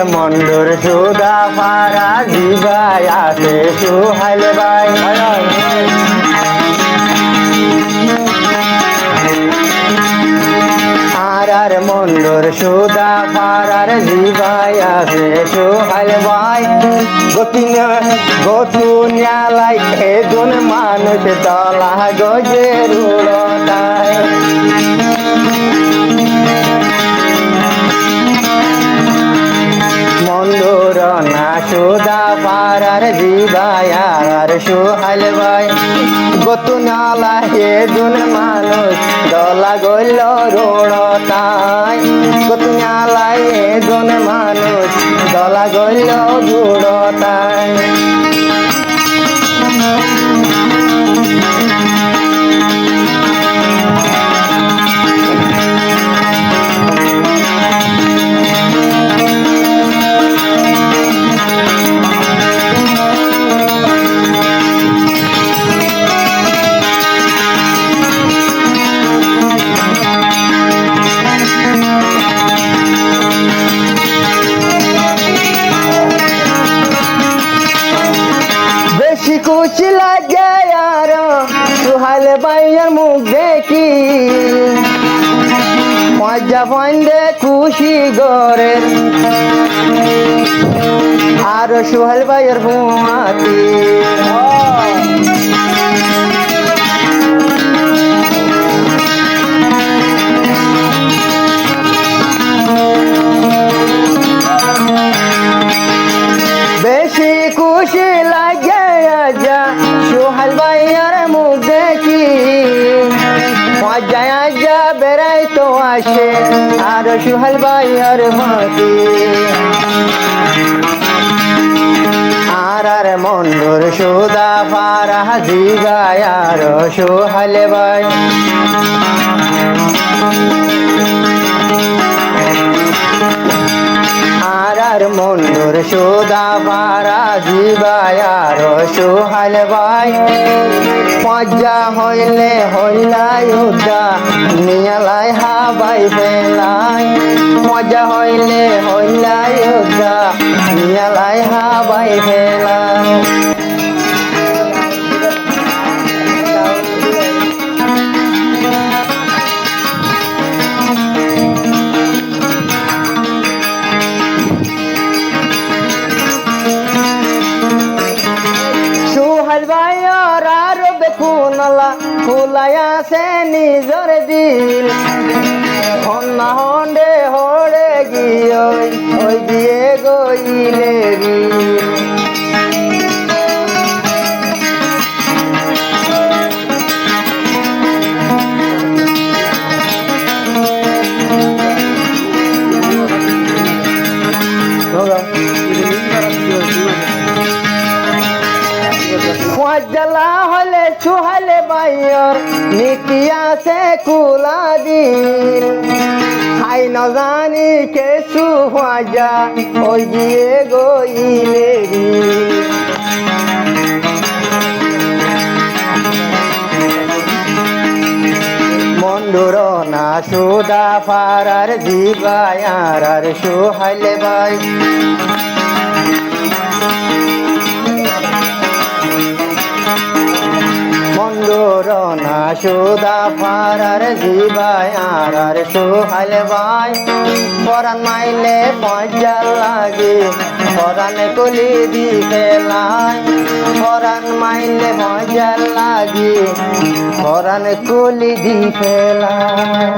মন্ডুর সুদা ফারা জিবাই আছে সুহাইল ভাই আর মন্ডুর সুদা ফারার জিবাই আছে সুহাইল ভাই গতুনিয়ালাই এজন মানুষ দলা গজের উড়তায় মন্ডুর না সুদা পারার জিবায়ার সুহাইল ভাই গতুনিয়ালা এজন মানুষ দলা গইল রোড়তায় গতুনিয়ালা এজন মানুষ দলা গইল রোড়তায় খুশি লাগে আর সুহাইল ভাইয়ের মুখ দেখি মজা বন্ধে খুশি গরে আর সুহাইল ভাইয়ের ভুয়াতি বেশি খুশি লাগে সুহাইল ভাইয়ার মুখ দেখি মজায় আজা বেড়াই তো আসে আর সুহাইল ভাইয়ার মতি আর মন্ডুর সুদা ফারা জিবাই আর সুহাইল ভাই আর মন্ডুর সুদা পারা জিবায়ার সুহাইল ভাই মজা হইলে হইলাই উদা নিয়ালাই হাবাই ফেলাই মজা হইলে হইলাই উদা নিয়ালাই হাবাই ফেলাই ফুলাইয়া সে নিজর দিল হন্না হন্ডে হড়ে গিয়ে ওই দিয়ে গইলে মজ্জালা হলে সুহাইল ভাইয়ের নীতি আছে কুলা দিল হাই ন জানি কেসু মজা ওই গিয়ে গইলে মন্ডুর না সুদা ফারার জিবায়ার আর সুহাইল ভাই মন্ডুর না সুদা ফারার জিবায়ার আর সুহাইল ভাই পরান মাইলে মজা লাগে পরান কলি দি ফেলাই পরান মাইলে মজা লাগে পরান কলি দি ফেলাই